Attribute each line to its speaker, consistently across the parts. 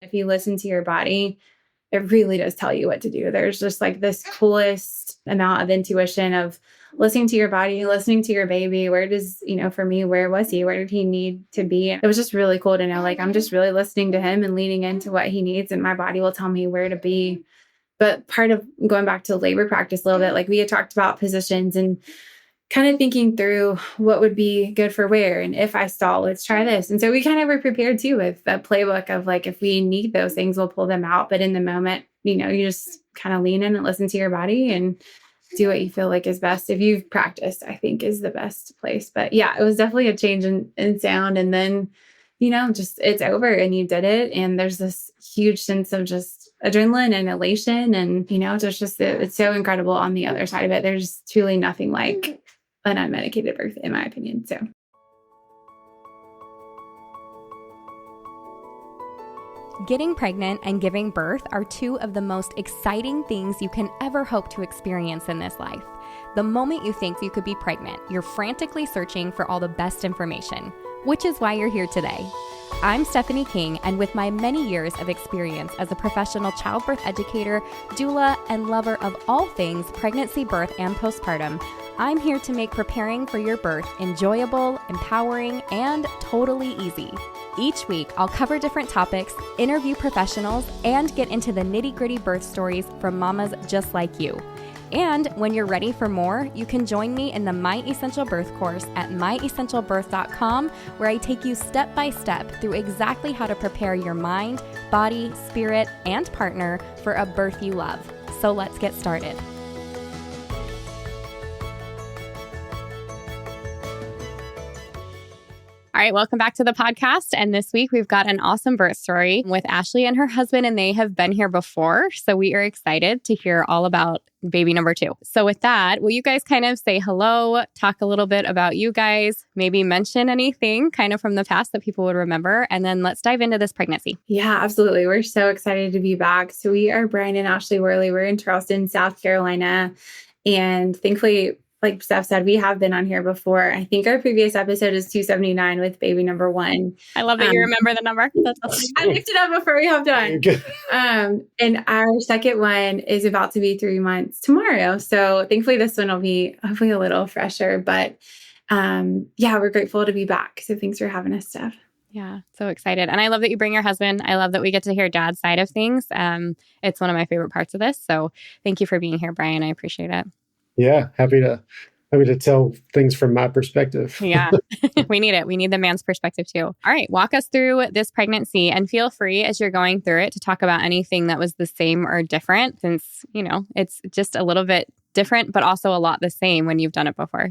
Speaker 1: If you listen to your body, it really does tell you what to do. There's just like this coolest amount of intuition of listening to your body, listening to your baby. Where does, for me, where was he? Where did he need to be? It was just really cool to know, like, I'm just really listening to him and leaning into what he needs, and my body will tell me where to be. But part of going back to labor practice a little bit, like we had talked about positions and kind of thinking through what would be good for where. And if I stall, let's try this. And so we kind of were prepared too with a playbook of like, if we need those things, we'll pull them out. But in the moment, you just kind of lean in and listen to your body and do what you feel like is best. If you've practiced, I think is the best place. But yeah, it was definitely a change in sound. And then, just it's over and you did it. And there's this huge sense of just adrenaline and elation. And, it's so incredible on the other side of it. There's truly nothing like an unmedicated birth, in my opinion. So.
Speaker 2: Getting pregnant and giving birth are two of the most exciting things you can ever hope to experience in this life. The moment you think you could be pregnant, you're frantically searching for all the best information, which is why you're here today. I'm Stephanie King, and with my many years of experience as a professional childbirth educator, doula, and lover of all things pregnancy, birth, and postpartum, I'm here to make preparing for your birth enjoyable, empowering, and totally easy. Each week, I'll cover different topics, interview professionals, and get into the nitty-gritty birth stories from mamas just like you. And when you're ready for more, you can join me in the My Essential Birth course at myessentialbirth.com, where I take you step by step through exactly how to prepare your mind, body, spirit, and partner for a birth you love. So let's get started. All right, welcome back to the podcast. And this week we've got an awesome birth story with Ashley and her husband, and they have been here before. So we are excited to hear all about baby number 2. So with that, will you guys kind of say hello, talk a little bit about you guys, maybe mention anything kind of from the past that people would remember, and then let's dive into this pregnancy.
Speaker 1: Yeah, absolutely. We're so excited to be back. So we are Bryan and Ashley Worley. We're in Charleston, South Carolina. And thankfully, like Steph said, we have been on here before. I think our previous episode is 279 with baby number 1.
Speaker 2: I love that you remember the number. That's awesome.
Speaker 1: I looked it up before we hopped on. And our second one is about to be 3 months tomorrow. So thankfully this one will be hopefully a little fresher. But we're grateful to be back. So thanks for having us, Steph.
Speaker 2: Yeah, so excited. And I love that you bring your husband. I love that we get to hear Dad's side of things. It's one of my favorite parts of this. So thank you for being here, Bryan. I appreciate it.
Speaker 3: Yeah, happy to tell things from my perspective.
Speaker 2: Yeah, we need it. We need the man's perspective too. All right, walk us through this pregnancy, and feel free as you're going through it to talk about anything that was the same or different, since, it's just a little bit different, but also a lot the same when you've done it before.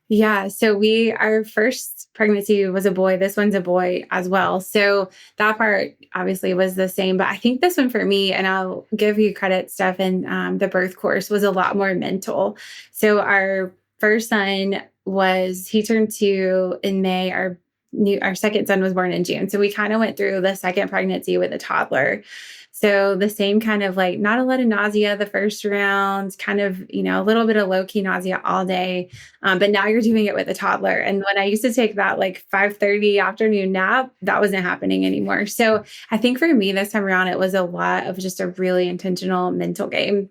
Speaker 1: Yeah. So our first pregnancy was a boy. This one's a boy as well. So that part obviously was the same, but I think this one for me, and I'll give you credit, Steph, and the birth course was a lot more mental. So our first son he turned 2 in May. Our second son was born in June. So we kind of went through the second pregnancy with a toddler. So the same kind of like not a lot of nausea the first round, kind of, a little bit of low key nausea all day. But now you're doing it with a toddler. And when I used to take that like 5:30 afternoon nap, that wasn't happening anymore. So I think for me this time around, it was a lot of just a really intentional mental game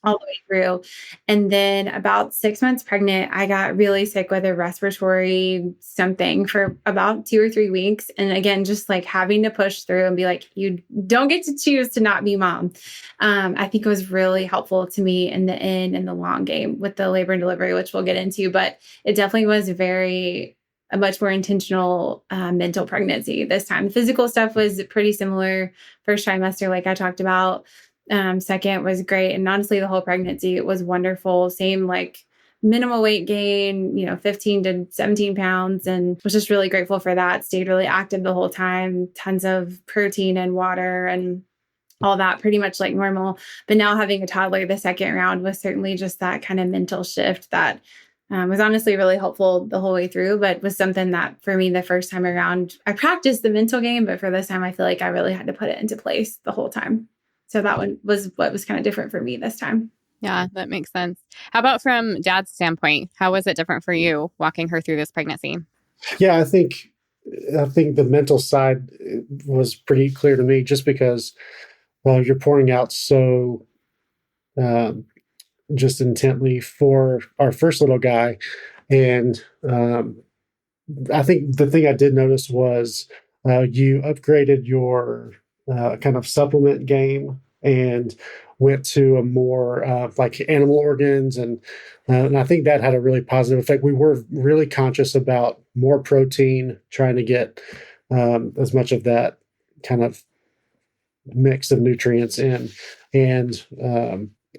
Speaker 1: all the way through. And then about 6 months pregnant, I got really sick with a respiratory something for about 2 or 3 weeks. And again, just like having to push through and be like, you don't get to choose to not be mom. I think it was really helpful to me in the end and the long game with the labor and delivery, which we'll get into, but it definitely was a much more intentional mental pregnancy this time. Physical stuff was pretty similar. First trimester, like I talked about. Second was great. And honestly, the whole pregnancy, it was wonderful. Same like minimal weight gain, 15 to 17 pounds, and was just really grateful for that. Stayed really active the whole time, tons of protein and water and all that, pretty much like normal. But now having a toddler the second round was certainly just that kind of mental shift that was honestly really helpful the whole way through, but was something that for me the first time around, I practiced the mental game, but for this time, I feel like I really had to put it into place the whole time. So that one was what was kind of different for me this time.
Speaker 2: Yeah, that makes sense. How about from Dad's standpoint? How was it different for you walking her through this pregnancy?
Speaker 3: Yeah, I think I think the mental side was pretty clear to me, just because you're pouring out so um, just intently for our first little guy. And I think the thing I did notice was you upgraded your kind of supplement game and went to a more like animal organs, and I think that had a really positive effect. We were really conscious about more protein, trying to get as much of that kind of mix of nutrients in, and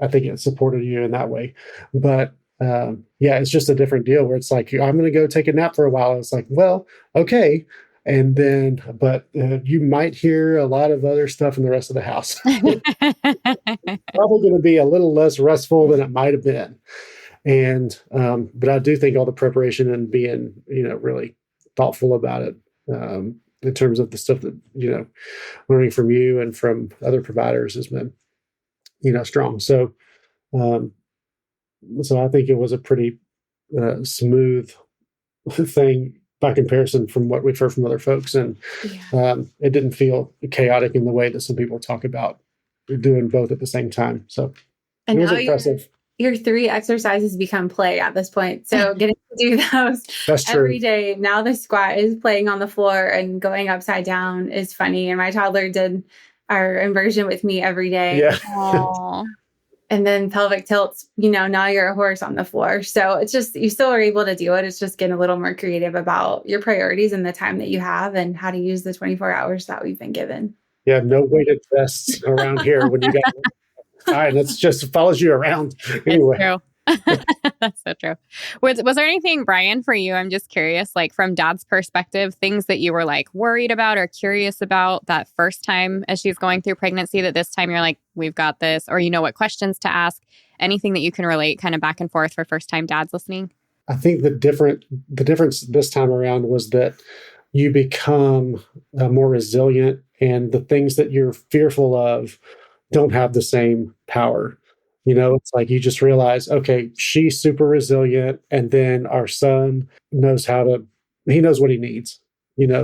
Speaker 3: I think it supported you in that way. But yeah, it's just a different deal where it's like, I'm going to go take a nap for a while. It's like, well, okay. And then, but you might hear a lot of other stuff in the rest of the house. Probably going to be a little less restful than it might have been. And, but I do think all the preparation and being, really thoughtful about it, in terms of the stuff that, learning from you and from other providers has been, strong. Um, so I think it was a pretty smooth thing by comparison from what we've heard from other folks. And it didn't feel chaotic in the way that some people talk about doing both at the same time. So
Speaker 1: and
Speaker 3: it was impressive.
Speaker 1: Your 3 exercises become play at this point. So getting to do those every day. Now the squat is playing on the floor, and going upside down is funny. And my toddler did our inversion with me every day.
Speaker 3: Yeah.
Speaker 1: And then pelvic tilts, now you're a horse on the floor. So it's just, you still are able to do it. It's just getting a little more creative about your priorities and the time that you have and how to use the 24 hours that we've been given.
Speaker 3: Yeah, no weighted vests around here when you got time. That's just follows you around anyway.
Speaker 2: That's true. That's so true. Was there anything, Bryan, for you? I'm just curious, like from Dad's perspective, things that you were like worried about or curious about that first time as she's going through pregnancy, that this time you're like, we've got this, or what questions to ask, anything that you can relate kind of back and forth for first time dads listening?
Speaker 3: I think the difference this time around was that you become more resilient, and the things that you're fearful of don't have the same power. It's like you just realize, okay, she's super resilient, and then our son knows he knows what he needs,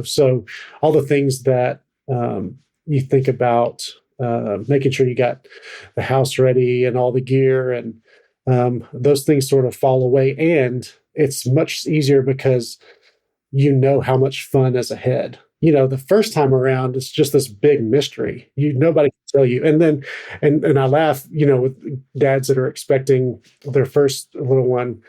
Speaker 3: so all the things that you think about, making sure you got the house ready and all the gear, and those things sort of fall away. And it's much easier because how much fun is ahead. The first time around, it's just this big mystery. Nobody can tell you. And then, and I laugh, with dads that are expecting their first little one.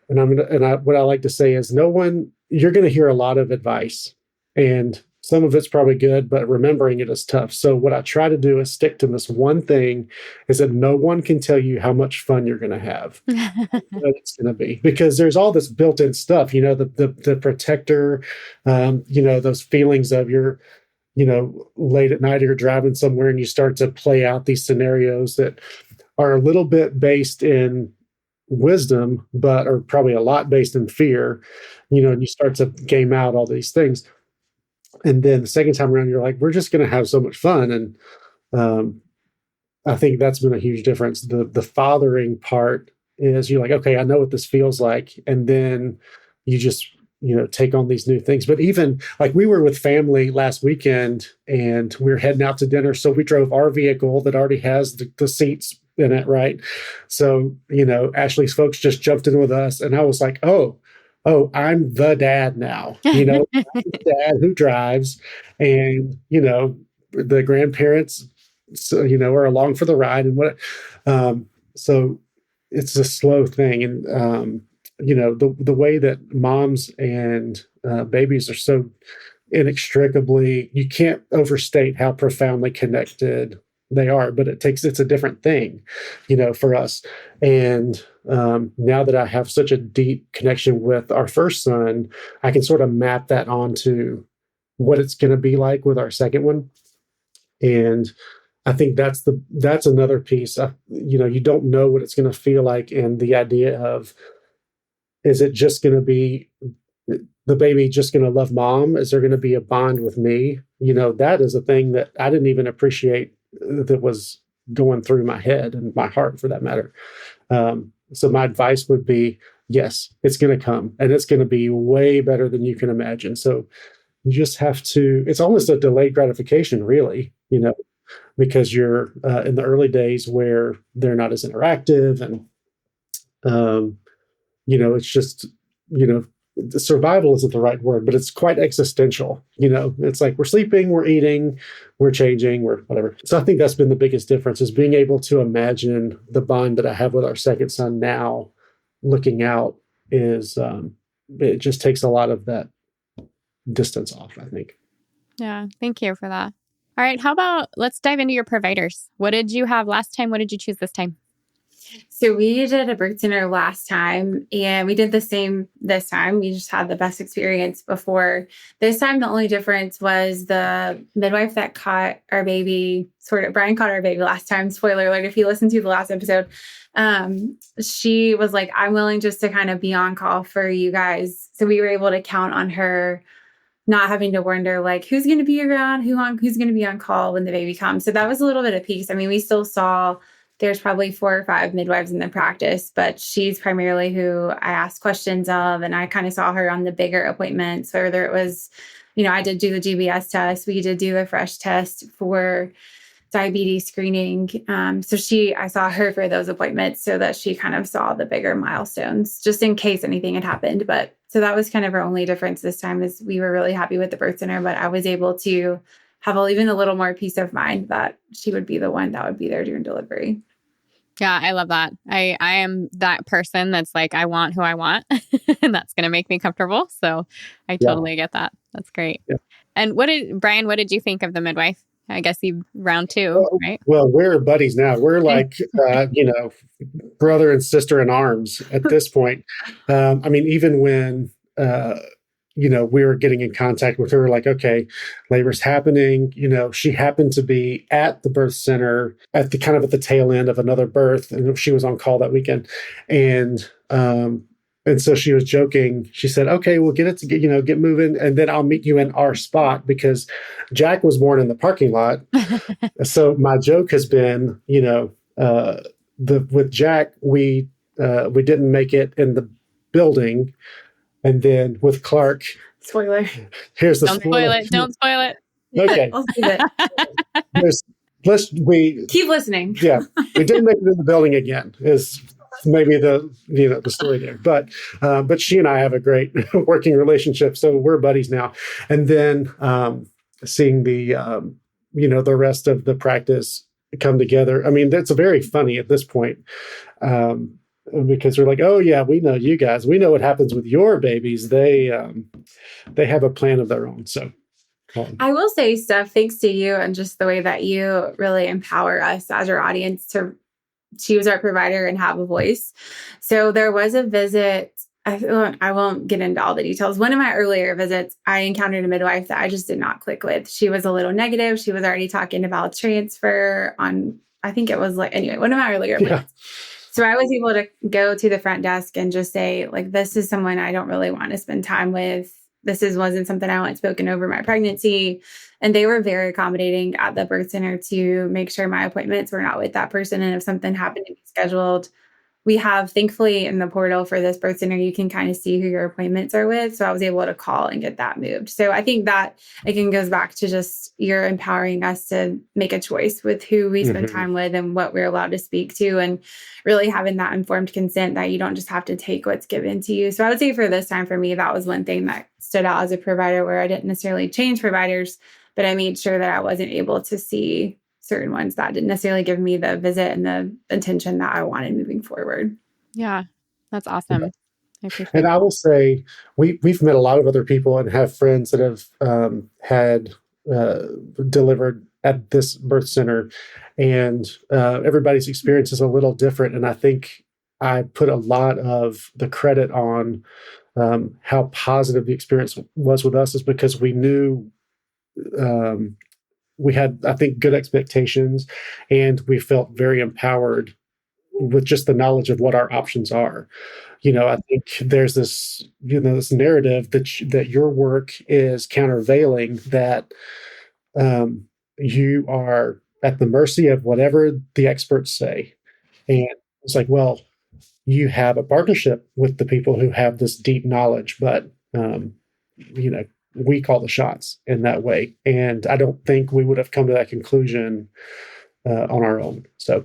Speaker 3: And what I like to say is, you're going to hear a lot of advice, and some of it's probably good, but remembering it is tough. So what I try to do is stick to this one thing, is that no one can tell you how much fun you're going to have. What it's going to be, because there's all this built-in stuff, the protector, those feelings of you're, late at night, you're driving somewhere and you start to play out these scenarios that are a little bit based in wisdom, but are probably a lot based in fear, and you start to game out all these things. And then the second time around, you're like, we're just going to have so much fun. And I think that's been a huge difference. The fathering part is, you're like, okay, I know what this feels like. And then you just, take on these new things. But even like, we were with family last weekend and we were heading out to dinner. So we drove our vehicle that already has the seats in it. Right. So, Ashley's folks just jumped in with us, and I was like, oh, I'm the dad now, I'm the dad who drives, and, the grandparents, are along for the ride, and so it's a slow thing. And, the way that moms and babies are so inextricably, you can't overstate how profoundly connected they are, but it's a different thing, for us. And now that I have such a deep connection with our first son, I can sort of map that onto what it's going to be like with our second one. And I think that's another piece. You don't know what it's going to feel like, and the idea of, is it just going to be the baby just going to love mom? Is there going to be a bond with me? That is a thing that I didn't even appreciate that was going through my head and my heart, for that matter. So my advice would be, yes, it's going to come, and it's going to be way better than you can imagine. So, you just have to, it's almost a delayed gratification, really, because you're in the early days where they're not as interactive. And, um, it's just, you know, survival isn't the right word, but it's quite existential. It's like we're sleeping, we're eating, we're changing, we're whatever. So I think that's been the biggest difference, is being able to imagine the bond that I have with our second son now, looking out, is it just takes a lot of that distance off, I think.
Speaker 2: Yeah. Thank you for that. All right. How about let's dive into your providers. What did you have last time? What did you choose this time?
Speaker 1: So we did a birth center last time, and we did the same this time. We just had the best experience before. This time, the only difference was the midwife that caught our baby, Bryan caught our baby last time. Spoiler alert, if you listen to the last episode, she was like, I'm willing just to kind of be on call for you guys. So we were able to count on her not having to wonder like who's going to be around, who's going to be on call when the baby comes. So that was a little bit of peace. I mean, we still saw there's probably 4 or 5 midwives in the practice, but she's primarily who I asked questions of. And I kind of saw her on the bigger appointments, whether it was, I did do the GBS test. We did do a fresh test for diabetes screening. So I saw her for those appointments so that she kind of saw the bigger milestones just in case anything had happened. But so that was kind of our only difference this time, is we were really happy with the birth center, but I was able to have even a little more peace of mind that she would be the one that would be there during delivery.
Speaker 2: Yeah, I love that. I am that person that's like, I want who I want, and that's going to make me comfortable. So I totally get that. That's great.
Speaker 3: Yeah.
Speaker 2: And Bryan, what did you think of the midwife? I guess you round 2, right?
Speaker 3: Well, we're buddies now. We're like, brother and sister in arms at this point. I mean, even when, we were getting in contact with her, like, okay, labor's happening. She happened to be at the birth center at the tail end of another birth, and she was on call that weekend. And so she was joking. She said, okay, we'll get moving. And then I'll meet you in our spot, because Jack was born in the parking lot. So my joke has been, with Jack, we didn't make it in the building. And then with Clark,
Speaker 1: spoiler.
Speaker 3: Here's the
Speaker 2: Don't spoil it. Don't spoil it.
Speaker 3: Okay.
Speaker 1: I'll save it.
Speaker 3: We
Speaker 1: keep listening.
Speaker 3: Yeah, we didn't make it in the building again. Is maybe the story there, but she and I have a great working relationship, so we're buddies now. And then seeing the rest of the practice come together. I mean, that's very funny at this point. Because we're like, oh yeah, we know you guys. We know what happens with your babies. They have a plan of their own. So
Speaker 1: I will say, Steph, thanks to you and just the way that you really empower us as our audience to choose our provider and have a voice. So there was a visit. I won't get into all the details. One of my earlier visits, I encountered a midwife that I just did not click with. She was a little negative. She was already talking about transfer on, I think it was one of my earlier visits. So I was able to go to the front desk and just say, like, this is someone I don't really want to spend time with. Wasn't something I want spoken over my pregnancy. And they were very accommodating at the birth center to make sure my appointments were not with that person. And if something happened to be scheduled, we have, thankfully, in the portal for this birth center, you can kind of see who your appointments are with. So I was able to call and get that moved. So I think that, again, goes back to just you're empowering us to make a choice with who we spend time with and what we're allowed to speak to, and really having that informed consent that you don't just have to take what's given to you. So I would say for this time, for me, that was one thing that stood out as a provider, where I didn't necessarily change providers, but I made sure that I wasn't able to see certain ones that didn't necessarily give me the visit and the attention that I wanted moving forward.
Speaker 2: Yeah, that's awesome.
Speaker 3: And I will say, we've met a lot of other people and have friends that have had delivered at this birth center, and everybody's experience is a little different. And I think I put a lot of the credit on how positive the experience was with us, is because we knew we had, I think, good expectations, and we felt very empowered with just the knowledge of what our options are. I think there's this, this narrative that your work is countervailing, that you are at the mercy of whatever the experts say. And it's like, well, you have a partnership with the people who have this deep knowledge, but we call the shots in that way. And I don't think we would have come to that conclusion on our own. So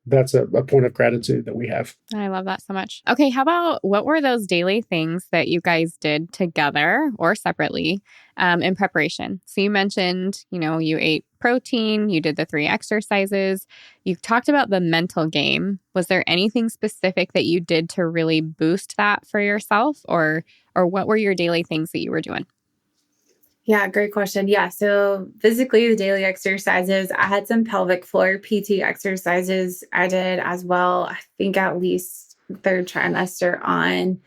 Speaker 3: that's a point of gratitude that we have.
Speaker 2: I love that so much. Okay, how about what were those daily things that you guys did together or separately in preparation? So you mentioned, you ate protein, you did the 3 exercises, you talked about the mental game. Was there anything specific that you did to really boost that for yourself, or what were your daily things that you were doing?
Speaker 1: Yeah, great question. Yeah. So physically, the daily exercises, I had some pelvic floor PT exercises I did as well. I think at least third trimester on,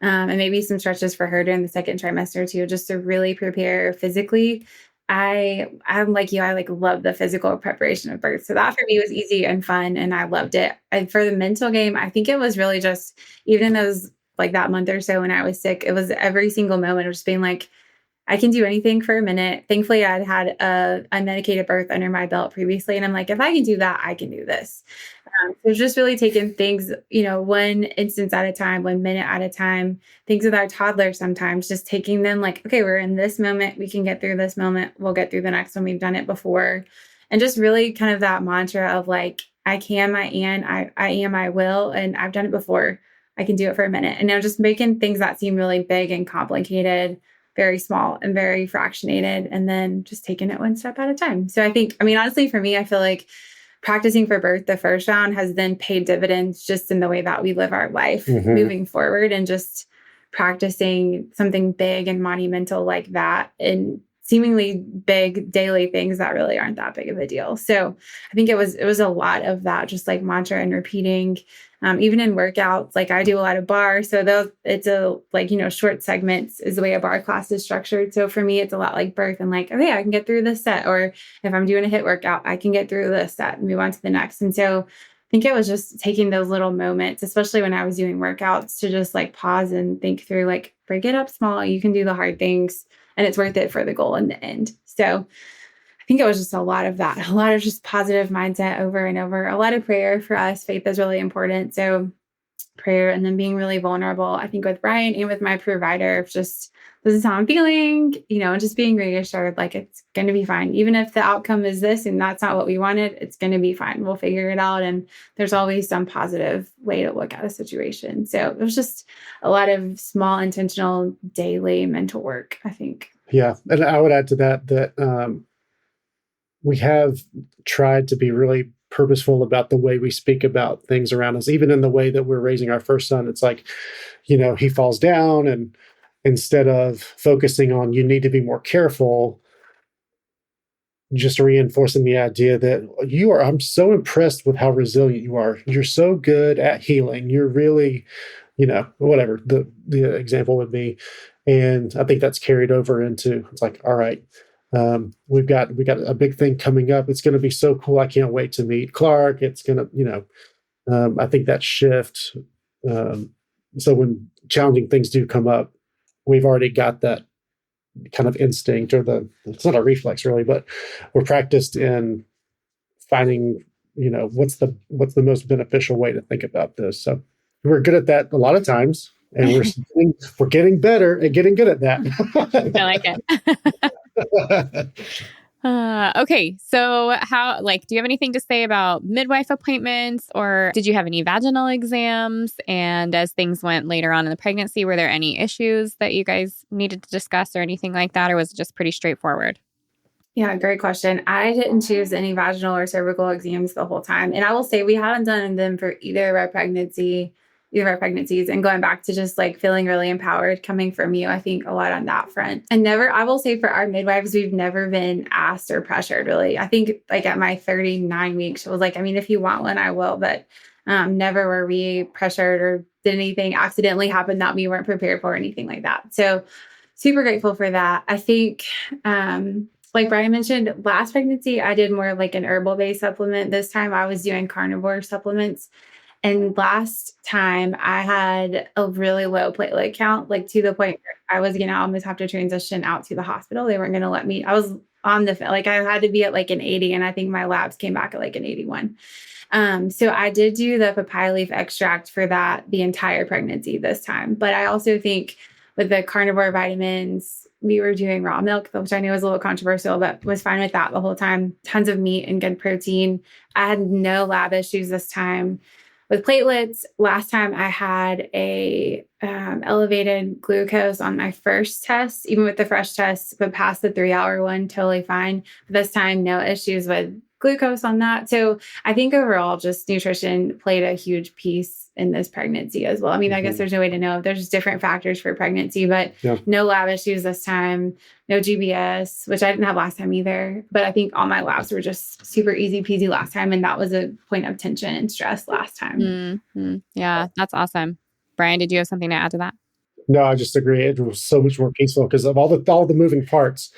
Speaker 1: and maybe some stretches for her during the second trimester too, just to really prepare physically. I'm like you, I like love the physical preparation of birth. So that for me was easy and fun and I loved it. And for the mental game, I think it was really just even in those like that month or so when I was sick, it was every single moment of just being like, I can do anything for a minute. Thankfully, I'd had a unmedicated birth under my belt previously. And I'm like, if I can do that, I can do this. So just really taking things, one instance at a time, 1 minute at a time, things with our toddler sometimes, just taking them like, okay, we're in this moment. We can get through this moment. We'll get through the next one. We've done it before. And just really kind of that mantra of like, I can, I am, I will. And I've done it before. I can do it for a minute. And now just making things that seem really big and complicated very small and very fractionated, and then just taking it one step at a time. So honestly, for me, I feel like practicing for birth the first round has then paid dividends just in the way that we live our life moving forward, and just practicing something big and monumental like that in seemingly big daily things that really aren't that big of a deal. So I think it was a lot of that, just like mantra and repeating. Even in workouts, like I do a lot of bar. So short segments is the way a bar class is structured. So for me, it's a lot like birth and like, okay, I can get through this set. Or if I'm doing a HIIT workout, I can get through this set and move on to the next. And so I think it was just taking those little moments, especially when I was doing workouts, to just like pause and think through, like, break it up small. You can do the hard things and it's worth it for the goal in the end. So I think it was just a lot of that, a lot of just positive mindset over and over, a lot of prayer for us. Faith is really important. So prayer and then being really vulnerable, I think with Bryan and with my provider, just this is how I'm feeling, just being reassured, like it's going to be fine. Even if the outcome is this and that's not what we wanted, it's going to be fine. We'll figure it out. And there's always some positive way to look at a situation. So it was just a lot of small, intentional, daily mental work, I think.
Speaker 3: Yeah. And I would add to that we have tried to be really purposeful about the way we speak about things around us, even in the way that we're raising our first son. It's like, he falls down, and instead of focusing on, you need to be more careful, just reinforcing the idea that I'm so impressed with how resilient you are. You're so good at healing. You're really, whatever the example would be. And I think that's carried over into, it's like, all right, we've got a big thing coming up. It's going to be so cool. I can't wait to meet Clark. It's going to, I think that shift. So when challenging things do come up, we've already got that kind of instinct, or it's not a reflex really, but we're practiced in finding, what's the most beneficial way to think about this. So we're good at that a lot of times, and we're getting better at getting good at that.
Speaker 2: I like it. Okay. So do you have anything to say about midwife appointments, or did you have any vaginal exams? And as things went later on in the pregnancy, were there any issues that you guys needed to discuss or anything like that? Or was it just pretty straightforward?
Speaker 1: Yeah, great question. I didn't choose any vaginal or cervical exams the whole time. And I will say we haven't done them for either of our pregnancies, and going back to just like feeling really empowered coming from you, I think a lot on that front. And I will say for our midwives, we've never been asked or pressured really. I think like at my 39 weeks, it was like, if you want one, I will, but never were we pressured or did anything accidentally happen that we weren't prepared for or anything like that. So super grateful for that. I think, like Bryan mentioned, last pregnancy, I did more like an herbal-based supplement. This time I was doing carnivore supplements. And last time I had a really low platelet count, like to the point where I was going to almost have to transition out to the hospital. They weren't going to let me. I was on I had to be at like an 80, and I think my labs came back at like an 81. So I did do the papaya leaf extract for that the entire pregnancy this time. But I also think with the carnivore vitamins, we were doing raw milk, which I knew was a little controversial, but was fine with that the whole time. Tons of meat and good protein. I had no lab issues this time. With platelets, last time I had a elevated glucose on my first test, even with the fresh test, but past the 3-hour one, totally fine. This time, no issues with glucose on that. So I think overall, just nutrition played a huge piece in this pregnancy as well. I mean, I guess there's no way to know. There's different factors for pregnancy, but no lab issues this time, no GBS, which I didn't have last time either. But I think all my labs were just super easy peasy last time. And that was a point of tension and stress last time.
Speaker 2: Mm-hmm. Yeah, that's awesome. Bryan, did you have something to add to that?
Speaker 3: No, I just agree. It was so much more peaceful because of all the moving parts.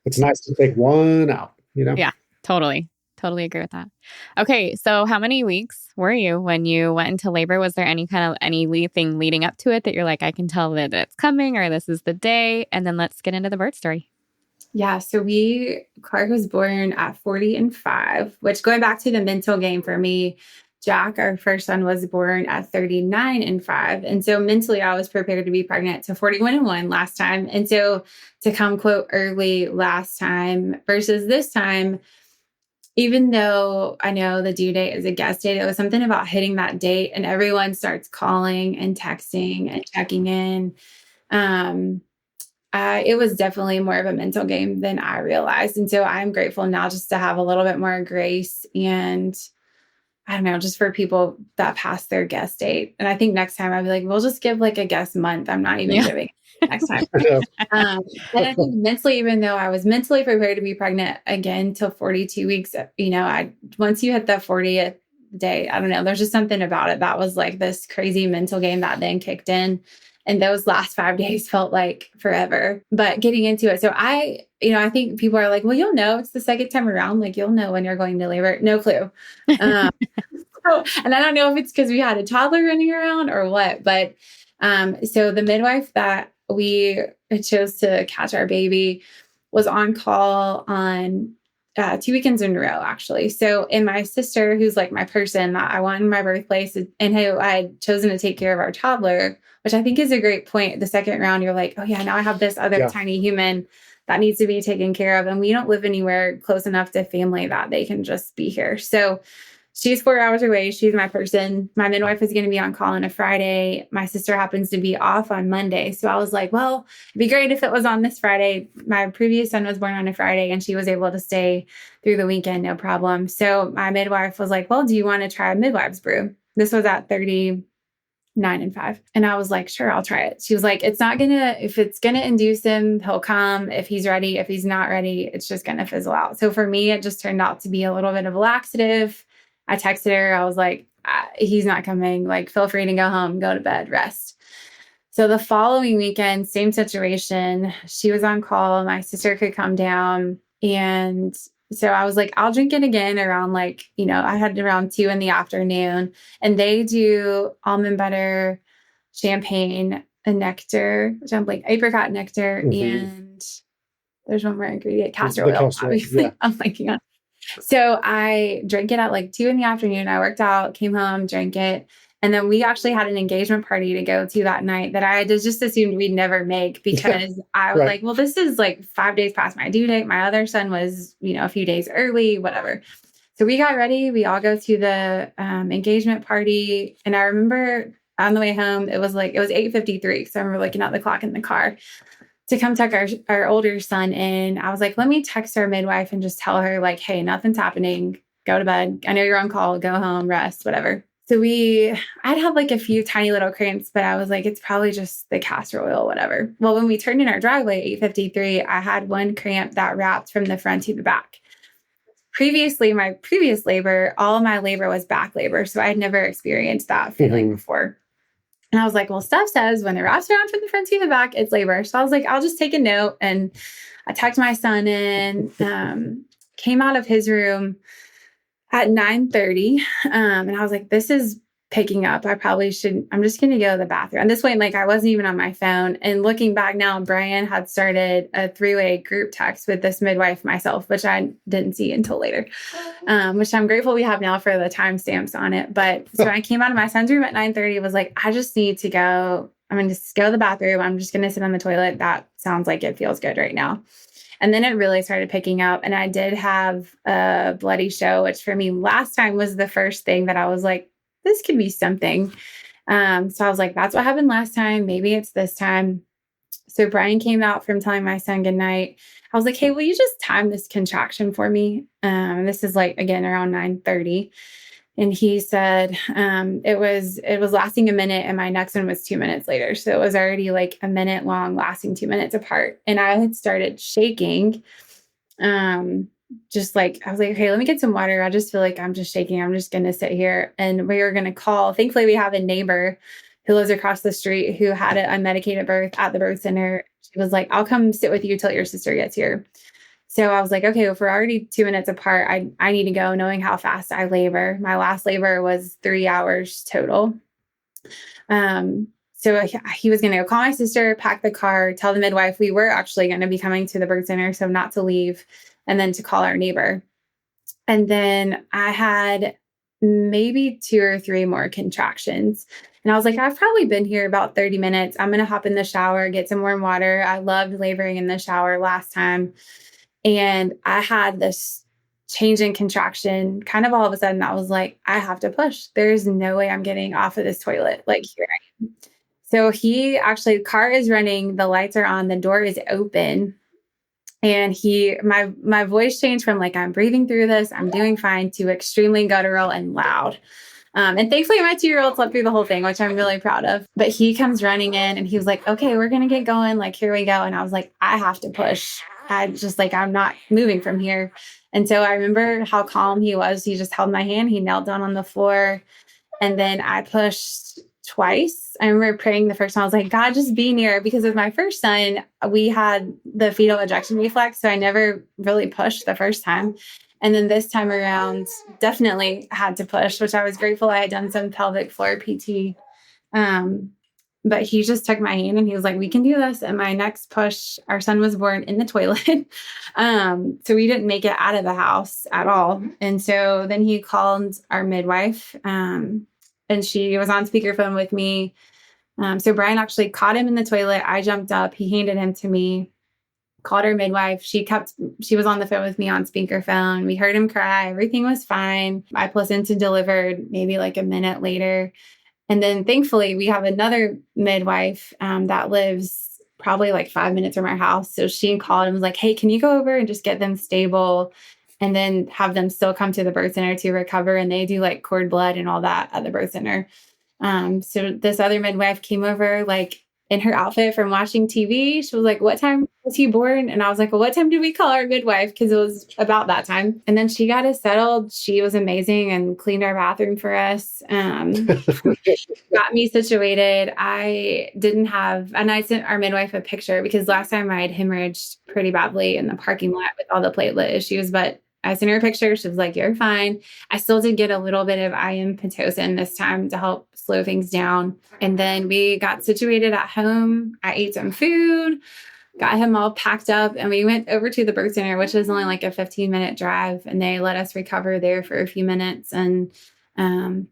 Speaker 3: It's nice to take one out,
Speaker 2: Yeah, totally. Totally agree with that. Okay. So how many weeks were you when you went into labor? Was there anything leading up to it that you're like, I can tell that it's coming or this is the day? And then let's get into the birth story.
Speaker 1: Yeah. So Clark was born at 40 and 5, which going back to the mental game for me, Jack, our first son, was born at 39 and 5. And so mentally I was prepared to be pregnant to 41 and 1 last time. And so to come quote early last time versus this time, even though I know the due date is a guess date, it was something about hitting that date and everyone starts calling and texting and checking in. It was definitely more of a mental game than I realized. And so I'm grateful now just to have a little bit more grace and I don't know, just for people that pass their guess date. And I think next time I'll be like, we'll just give like a guess month. I'm not even giving next time. And I think mentally, even though I was mentally prepared to be pregnant again till 42 weeks, once you hit the 40th day, I don't know, there's just something about it that was like this crazy mental game that then kicked in. And those last 5 days felt like forever, but getting into it. So I think people are like, well, you'll know it's the second time around. Like you'll know when you're going to labor. No clue. And I don't know if it's because we had a toddler running around or what, but so the midwife that we chose to catch our baby was on call on 2 weekends in a row, actually. So, and my sister, who's like my person that I want in my birthplace and who I had chosen to take care of our toddler, which I think is a great point. The second round, you're like, oh yeah, now I have this other tiny human that needs to be taken care of. And we don't live anywhere close enough to family that they can just be here. So she's 4 hours away. She's my person. My midwife is going to be on call on a Friday. My sister happens to be off on Monday. So I was like, well, it'd be great if it was on this Friday. My previous son was born on a Friday and she was able to stay through the weekend, no problem. So my midwife was like, well, do you want to try a midwife's brew? This was at 39 and 5. And I was like, sure, I'll try it. She was like, if it's going to induce him, he'll come. If he's ready, if he's not ready, it's just going to fizzle out. So for me, it just turned out to be a little bit of a laxative. I texted her. I was like, he's not coming. Like, feel free to go home, go to bed, rest. So the following weekend, same situation. She was on call. My sister could come down. And so I was like, I'll drink it again around I had around 2 p.m. and they do almond butter, champagne, and nectar, which I'm like apricot nectar. And there's one more ingredient, castor oil, obviously. Yeah. I'm liking on. So I drank it at 2 p.m. I worked out, came home, drank it. And then we actually had an engagement party to go to that night that I just assumed we'd never make because I was like, well, this is 5 days past my due date. My other son was, a few days early, whatever. So we got ready. We all go to the engagement party. And I remember on the way home, it was 8:53. So I remember looking at the clock in the car to come tuck our older son in. I was like, let me text our midwife and just tell her hey, nothing's happening. Go to bed. I know you're on call. Go home, rest, whatever. So I'd had a few tiny little cramps, but I was like, it's probably just the castor oil, whatever. Well, when we turned in our driveway at 8:53, I had one cramp that wrapped from the front to the back. Previously, my previous labor, all of my labor was back labor. So I had never experienced that feeling before. And I was like, well, Steph says when it wraps around from the front to the back, it's labor. So I was like, I'll just take a note. And I tucked my son in, came out of his room at 9:30. And I was like, this is picking up. I'm just going to go to the bathroom. And this way, I wasn't even on my phone. And looking back now, Bryan had started a 3-way group text with this midwife, myself, which I didn't see until later, which I'm grateful we have now for the timestamps on it. But so I came out of my son's room at 9:30, was like, I just need to go I'm going to just go to the bathroom. I'm just going to sit on the toilet. That sounds like it feels good right now. And then it really started picking up. And I did have a bloody show, which for me last time was the first thing that I was like, this could be something. So I was like, that's what happened last time. Maybe it's this time. So Bryan came out from telling my son goodnight. I was like, hey, will you just time this contraction for me? This is like, again, around 9:30. And he said, it was lasting a minute and my next one was 2 minutes later. So it was already like a minute long, lasting 2 minutes apart. And I had started shaking. Just like, I was like, okay, let me get some water. I just feel like I'm just shaking. I'm just going to sit here. And we were going to call. Thankfully, we have a neighbor who lives across the street who had an unmedicated birth at the birth center. She was like, I'll come sit with you till your sister gets here. So I was like, okay, if we're already 2 minutes apart, I need to go, knowing how fast I labor. My last labor was 3 hours total. So he was going to go call my sister, pack the car, tell the midwife we were actually going to be coming to the birth center, so not to leave, and then to call our neighbor. And then I had maybe 2 or 3 more contractions. And I was like, I've probably been here about 30 minutes. I'm going to hop in the shower, get some warm water. I loved laboring in the shower last time. And I had this change in contraction kind of all of a sudden. I was like, I have to push. There's no way I'm getting off of this toilet. Like, here I am. So he actually, the car is running, the lights are on, the door is open. And my voice changed from like, I'm breathing through this, I'm doing fine, to extremely guttural and loud. And thankfully my 2-year-old slept through the whole thing, which I'm really proud of. But he comes running in and he was like, okay, we're going to get going. Like, here we go. And I was like, I have to push. I'm not moving from here. And so I remember how calm he was. He just held my hand. He knelt down on the floor. And then I pushed twice. I remember praying the first time. I was like, God, just be near. Because with my first son, we had the fetal ejection reflex. So I never really pushed the first time. And then this time around, definitely had to push, which I was grateful I had done some pelvic floor PT. But he just took my hand and he was like, we can do this. And my next push, our son was born in the toilet. So we didn't make it out of the house at all. And so then he called our midwife, and she was on speakerphone with me. So Bryan actually caught him in the toilet. I jumped up, he handed him to me, called our midwife. She was on the phone with me on speakerphone. We heard him cry. Everything was fine. My placenta delivered maybe like a minute later. And then thankfully we have another midwife that lives probably like 5 minutes from our house. So she called and was like, hey, can you go over and just get them stable and then have them still come to the birth center to recover? And they do like cord blood and all that at the birth center. So this other midwife came over like in her outfit from watching TV. She was like, what time was he born? And I was like, well, what time did we call our midwife? Because it was about that time. And then she got us settled. She was amazing and cleaned our bathroom for us. Got me situated. I sent our midwife a picture because last time I had hemorrhaged pretty badly in the parking lot with all the platelet issues, but I sent her a picture. She was like, you're fine. I still did get a little bit of IM Pitocin this time to help slow things down. And then we got situated at home. I ate some food, got him all packed up, and we went over to the birth center, which is only like a 15-minute drive. And they let us recover there for a few minutes and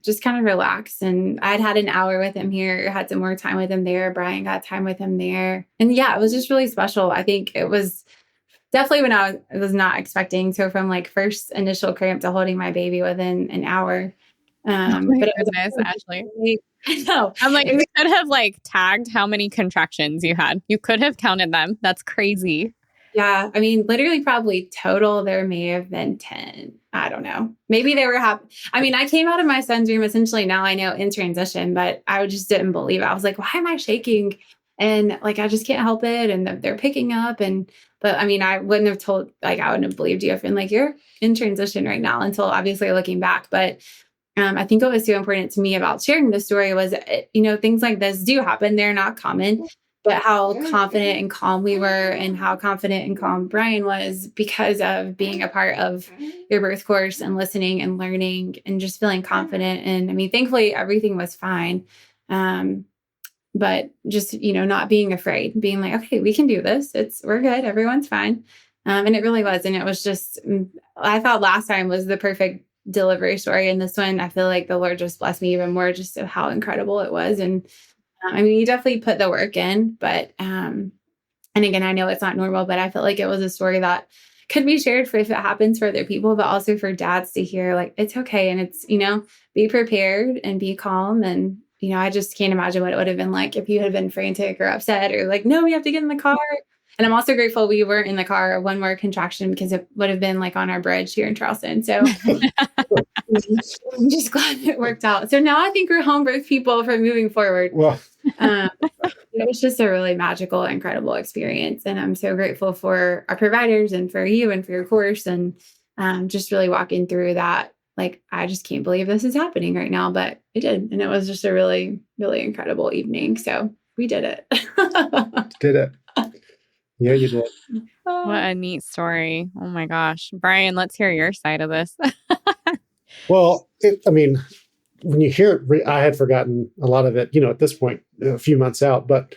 Speaker 1: just kind of relax. And I'd had an hour with him here, had some more time with him there. Bryan got time with him there. And yeah, it was just really special. I think it was definitely when I was not expecting. So from like first initial cramp to holding my baby within an hour.
Speaker 2: Oh my goodness, Ashley.
Speaker 1: I know.
Speaker 2: I'm like, you could have like tagged how many contractions you had. You could have counted them. That's crazy.
Speaker 1: Yeah. I mean, literally probably total, there may have been 10. I don't know. Maybe they were happy. I mean, I came out of my son's room essentially, now I know, in transition, but I just didn't believe it. I was like, why am I shaking? And like, I just can't help it. And they're picking up. But I mean, I wouldn't have believed you if been like, you're in transition right now, until obviously looking back. But I think what was so important to me about sharing this story was, things like this do happen. They're not common, but how confident and calm we were, and how confident and calm Bryan was because of being a part of your birth course and listening and learning and just feeling confident. And I mean, thankfully everything was fine. But just, not being afraid, being like, okay, we can do this. We're good. Everyone's fine. And it really was. And it was just, I thought last time was the perfect delivery story. And this one, I feel like the Lord just blessed me even more just of how incredible it was. And I mean, you definitely put the work in, but, and again, I know it's not normal, but I felt like it was a story that could be shared for if it happens for other people, but also for dads to hear like, it's okay. And it's, be prepared and be calm. And, I just can't imagine what it would have been like if you had been frantic or upset or like, no, we have to get in the car. And I'm also grateful we weren't in the car one more contraction because it would have been like on our bridge here in Charleston. So I'm just glad it worked out. So now I think we're home birth people from moving forward.
Speaker 3: Well,
Speaker 1: it was just a really magical, incredible experience. And I'm so grateful for our providers and for you and for your course and just really walking through that. Like, I just can't believe this is happening right now, but it did. And it was just a really, really incredible evening. So we did it.
Speaker 3: Did it. Yeah, you did.
Speaker 4: What a neat story. Oh my gosh. Bryan, let's hear your side of this.
Speaker 3: Well, when you hear it, I had forgotten a lot of it, at this point, a few months out, but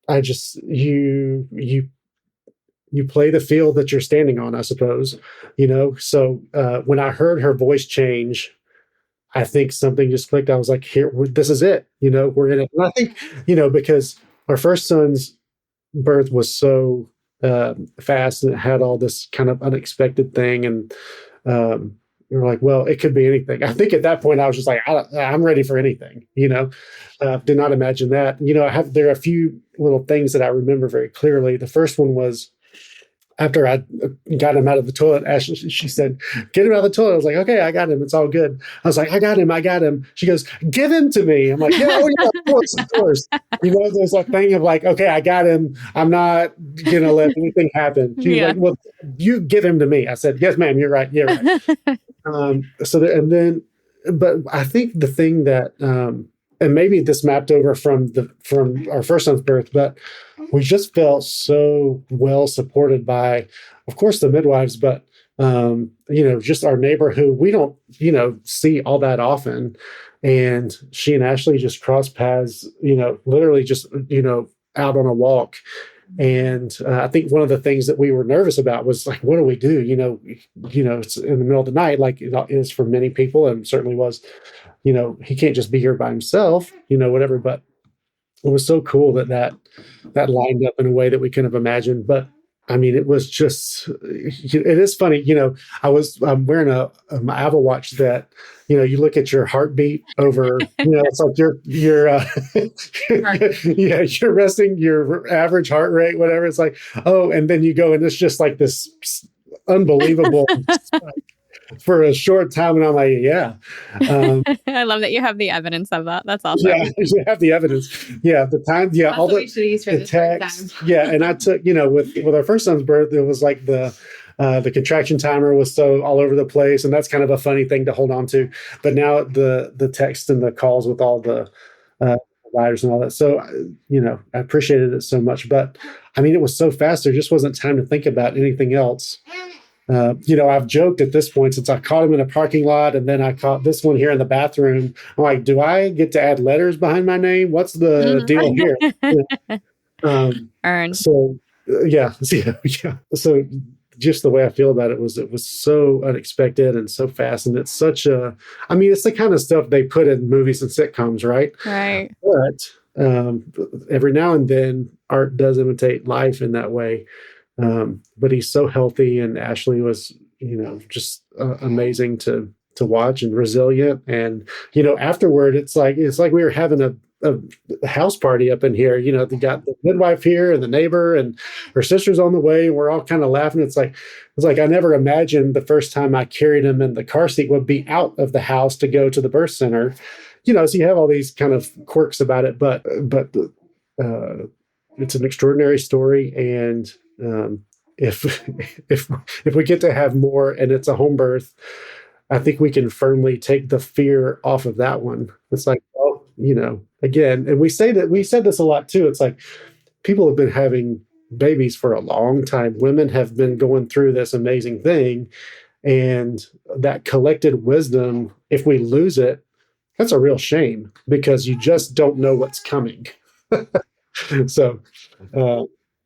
Speaker 3: I just, you play the field that you're standing on, I suppose, so when I heard her voice change, I think something just clicked. I was like, here, this is it, we're in it. And I think, because our first son's birth was so fast and it had all this kind of unexpected thing. And we were like, well, it could be anything. I think at that point I was just like, I'm ready for anything, did not imagine that. There are a few little things that I remember very clearly. The first one was after I got him out of the toilet, Ashley, she said, get him out of the toilet. I was like, okay, I got him. It's all good. I was like, I got him. She goes, give him to me. I'm like, yeah, of course. There's that thing of like, okay, I got him. I'm not going to let anything happen. She's like, well, you give him to me. I said, yes, ma'am, you're right. You're right. But I think the thing that, and maybe this mapped over from our first son's birth, but we just felt so well supported by, of course, the midwives, but just our neighbor who we don't, see all that often. And she and Ashley just crossed paths, literally just, out on a walk. And I think one of the things that we were nervous about was like, what do we do? It's in the middle of the night, like it is for many people, and certainly was. He can't just be here by himself, whatever. But it was so cool that lined up in a way that we couldn't have imagined. But I mean, it was just, it is funny, I'm wearing my Apple Watch that, you look at your heartbeat over, it's like you're resting your average heart rate, whatever. It's like, oh, and then you go and it's just like this unbelievable for a short time. And I'm like, yeah.
Speaker 4: I love that you have the evidence of that. That's awesome.
Speaker 3: Yeah, you have the evidence. Yeah, the time. Yeah,
Speaker 1: all the
Speaker 3: text. Yeah, and I took, with our first son's birth, it was like the contraction timer was so all over the place, and that's kind of a funny thing to hold on to. But now the text and the calls with all the providers and all that. So, I appreciated it so much. But I mean, it was so fast. There just wasn't time to think about anything else. I've joked at this point since I caught him in a parking lot and then I caught this one here in the bathroom. I'm like, do I get to add letters behind my name? What's the deal here?
Speaker 4: Earned.
Speaker 3: So, yeah. So just the way I feel about it was so unexpected and so fast. And it's it's the kind of stuff they put in movies and sitcoms, right?
Speaker 4: Right.
Speaker 3: But every now and then art does imitate life in that way. But he's so healthy, and Ashley was, just amazing to watch and resilient. And, afterward, it's like we were having a house party up in here. They got the midwife here and the neighbor and her sister's on the way. And we're all kind of laughing. It's like I never imagined the first time I carried him in the car seat would be out of the house to go to the birth center. So you have all these kind of quirks about it, but it's an extraordinary story. And if we get to have more and it's a home birth, I think we can firmly take the fear off of that one. It's like, well, again, and we said this a lot too. It's like people have been having babies for a long time. Women have been going through this amazing thing, and that collected wisdom, if we lose it, that's a real shame because you just don't know what's coming. So,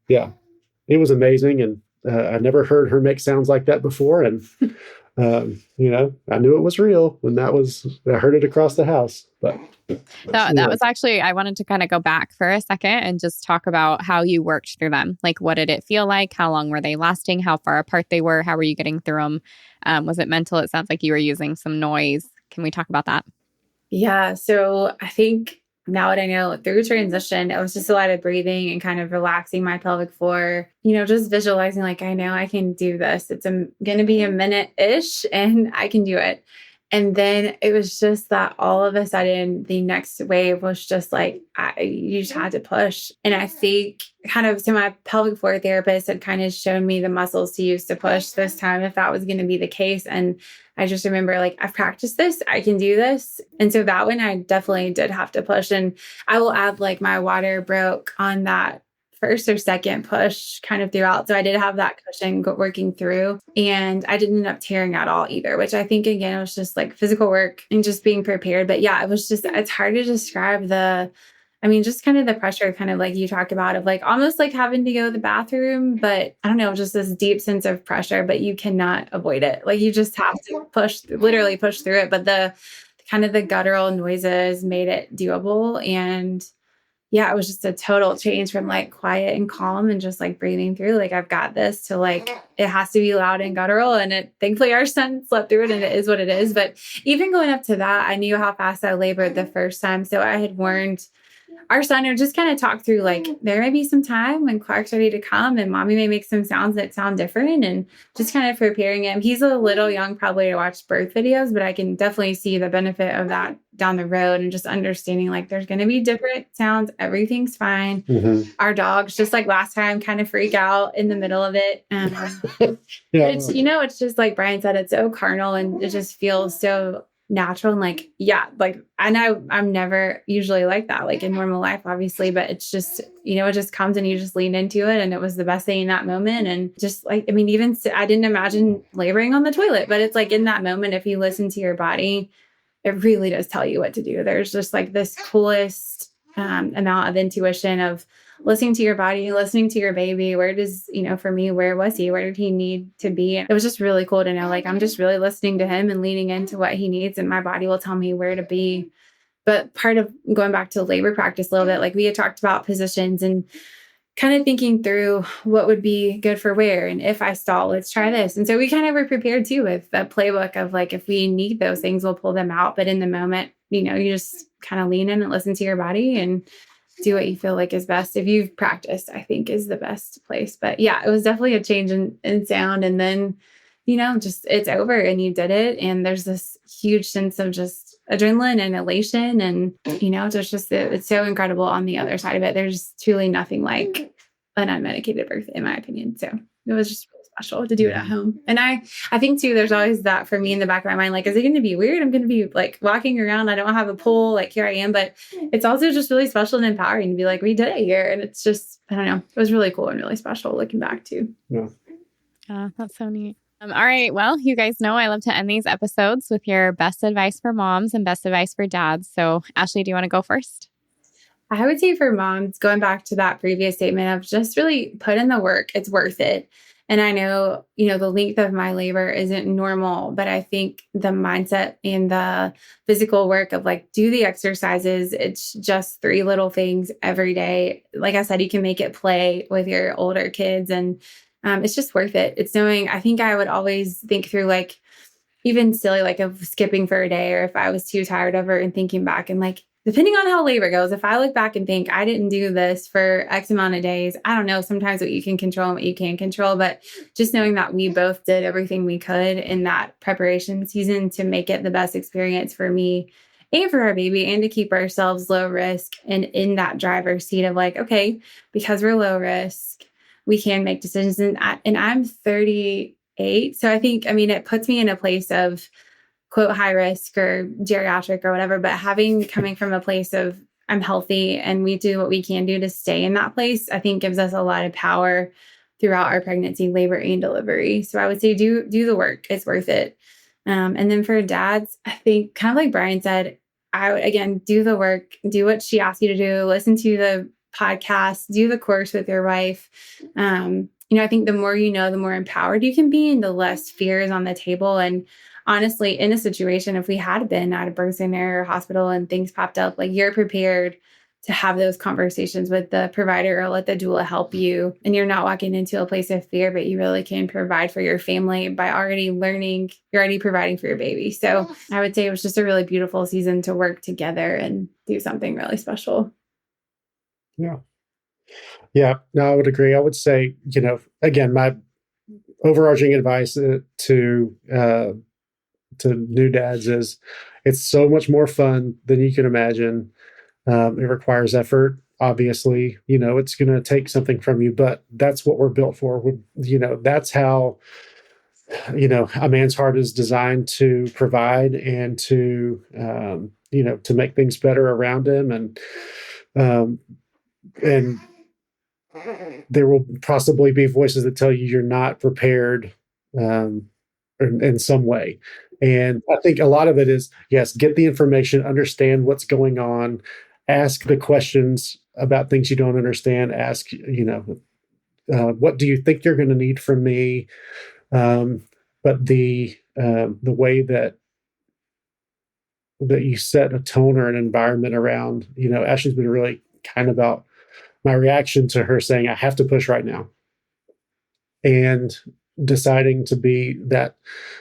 Speaker 3: yeah. It was amazing, and I never heard her make sounds like that before. And I knew it was real when I heard it across the house. But
Speaker 4: That was actually, I wanted to kind of go back for a second and just talk about how you worked through them. Like, what did it feel like? How long were they lasting? How far apart they were? How were you getting through them? Was it mental? It sounds like you were using some noise. Can we talk about that?
Speaker 1: Yeah. So I think now that I know through transition, it was just a lot of breathing and kind of relaxing my pelvic floor, just visualizing like, I know I can do this. It's going to be a minute-ish and I can do it. And then it was just that all of a sudden, the next wave was just like, you just had to push. And I think so my pelvic floor therapist had kind of shown me the muscles to use to push this time if that was going to be the case. And I just remember like, I've practiced this, I can do this. And so that one, I definitely did have to push. And I will add like my water broke on that first or second push kind of throughout. So I did have that cushion working through, and I didn't end up tearing at all either, which I think, again, it was just like physical work and just being prepared. But yeah, it's hard to describe just kind of the pressure, kind of like you talk about, of like almost like having to go to the bathroom, but I don't know, just this deep sense of pressure, but you cannot avoid it. Like you just have to literally push through it. But the kind of the guttural noises made it doable. And yeah, it was just a total change from like quiet and calm and just like breathing through, like, I've got this, to like, it has to be loud and guttural. And thankfully our son slept through it and it is what it is. But even going up to that, I knew how fast I labored the first time. So I had warned our son, or just kind of talk through like, there may be some time when Clark's ready to come and mommy may make some sounds that sound different, and just kind of preparing him. He's a little young probably to watch birth videos, but I can definitely see the benefit of that down the road, and just understanding like there's going to be different sounds. Everything's fine. Mm-hmm. Our dogs, just like last time, kind of freak out in the middle of it.
Speaker 3: Yeah.
Speaker 1: It's just like Bryan said, it's so carnal and it just feels so natural. And like, yeah, like I know I'm never usually like that, like in normal life, obviously, but it's just, it just comes and you just lean into it. And it was the best thing in that moment. And just like, even I didn't imagine laboring on the toilet, but it's like in that moment, if you listen to your body, it really does tell you what to do. There's just like this coolest amount of intuition of listening to your body, listening to your baby. Where does, for me, where was he? Where did he need to be? And it was just really cool to know, like, I'm just really listening to him and leaning into what he needs, and my body will tell me where to be. But part of going back to labor practice a little bit, like we had talked about positions and kind of thinking through what would be good for where. And if I stall, let's try this. And so we kind of were prepared too with a playbook of like, if we need those things, we'll pull them out. But in the moment, you just kind of lean in and listen to your body and do what you feel like is best. If you've practiced, I think is the best place. But yeah, it was definitely a change in sound. And then, just it's over and you did it. And there's this huge sense of just adrenaline and elation. And, it's so incredible on the other side of it. There's truly nothing like an unmedicated birth, in my opinion. So it was just really special to do it at home. And I think too, there's always that for me in the back of my mind, like, is it going to be weird? I'm going to be like walking around. I don't have a pole. Like, here I am. But it's also just really special and empowering to be like, we did it here. And it's just, I don't know. It was really cool and really special looking back too.
Speaker 3: Yeah.
Speaker 4: That's so neat. All right. Well, you guys know I love to end these episodes with your best advice for moms and best advice for dads. So Ashley, do you want to go first?
Speaker 1: I would say for moms, going back to that previous statement of just really put in the work. It's worth it. And I know, the length of my labor isn't normal, but I think the mindset and the physical work of like, do the exercises. It's just 3 little things every day. Like I said, you can make it play with your older kids, and it's just worth it. It's knowing, I think I would always think through like, even silly, like of skipping for a day, or if I was too tired of it, and thinking back and like, depending on how labor goes, if I look back and think I didn't do this for X amount of days, I don't know sometimes what you can control and what you can't control, but just knowing that we both did everything we could in that preparation season to make it the best experience for me and for our baby, and to keep ourselves low risk and in that driver's seat of like, okay, because we're low risk, we can make decisions. And I'm 38. So I think, it puts me in a place of quote high risk or geriatric or whatever, but coming from a place of I'm healthy and we do what we can do to stay in that place, I think gives us a lot of power throughout our pregnancy, labor, and delivery. So I would say do the work. It's worth it. And then for dads, I think kind of like Bryan said, I would, again, do the work, do what she asked you to do, listen to the podcast, do the course with your wife. I think the more you know, the more empowered you can be and the less fear is on the table. And honestly, in a situation, if we had been at a birth center or hospital and things popped up, like you're prepared to have those conversations with the provider or let the doula help you. And you're not walking into a place of fear, but you really can provide for your family by already learning, you're already providing for your baby. So I would say it was just a really beautiful season to work together and do something really special.
Speaker 3: Yeah. Yeah, no, I would agree. I would say, again, my overarching advice to new dads is it's so much more fun than you can imagine. It requires effort. Obviously, it's going to take something from you, but that's what we're built for. That's how, a man's heart is designed to provide and to make things better around him. And there will possibly be voices that tell you you're not prepared in some way. And I think a lot of it is, yes, get the information, understand what's going on, ask the questions about things you don't understand, ask, what do you think you're going to need from me? But the way that you set a tone or an environment around, Ashley's been really kind about my reaction to her saying, I have to push right now. And deciding to be that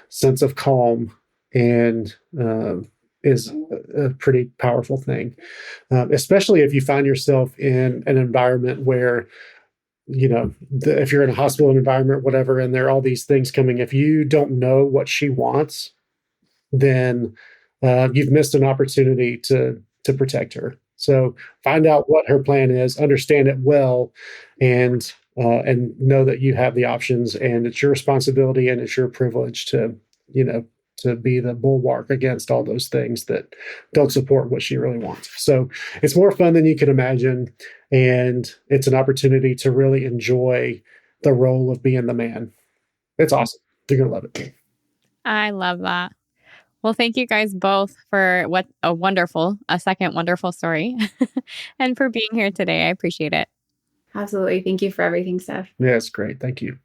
Speaker 3: sense of calm and is a pretty powerful thing, especially if you find yourself in an environment where, if you're in a hospital environment, whatever, and there are all these things coming, if you don't know what she wants, then you've missed an opportunity to protect her. So find out what her plan is, understand it well, and know that you have the options, and it's your responsibility and it's your privilege to be the bulwark against all those things that don't support what she really wants. So it's more fun than you can imagine, and it's an opportunity to really enjoy the role of being the man. It's awesome. You're gonna love it.
Speaker 4: I love that. Well, thank you guys both for a second wonderful story and for being here today. I appreciate it.
Speaker 1: Absolutely. Thank you for everything, Steph.
Speaker 3: Yeah, it's great. Thank you.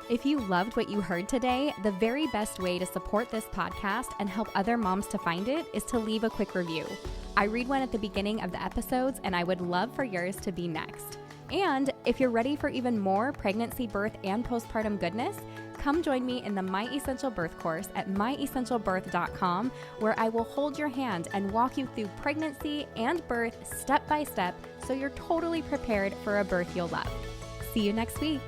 Speaker 2: If you loved what you heard today, the very best way to support this podcast and help other moms to find it is to leave a quick review. I read one at the beginning of the episodes, and I would love for yours to be next. And if you're ready for even more pregnancy, birth, and postpartum goodness, come join me in the My Essential Birth course at myessentialbirth.com, where I will hold your hand and walk you through pregnancy and birth step by step so you're totally prepared for a birth you'll love. See you next week.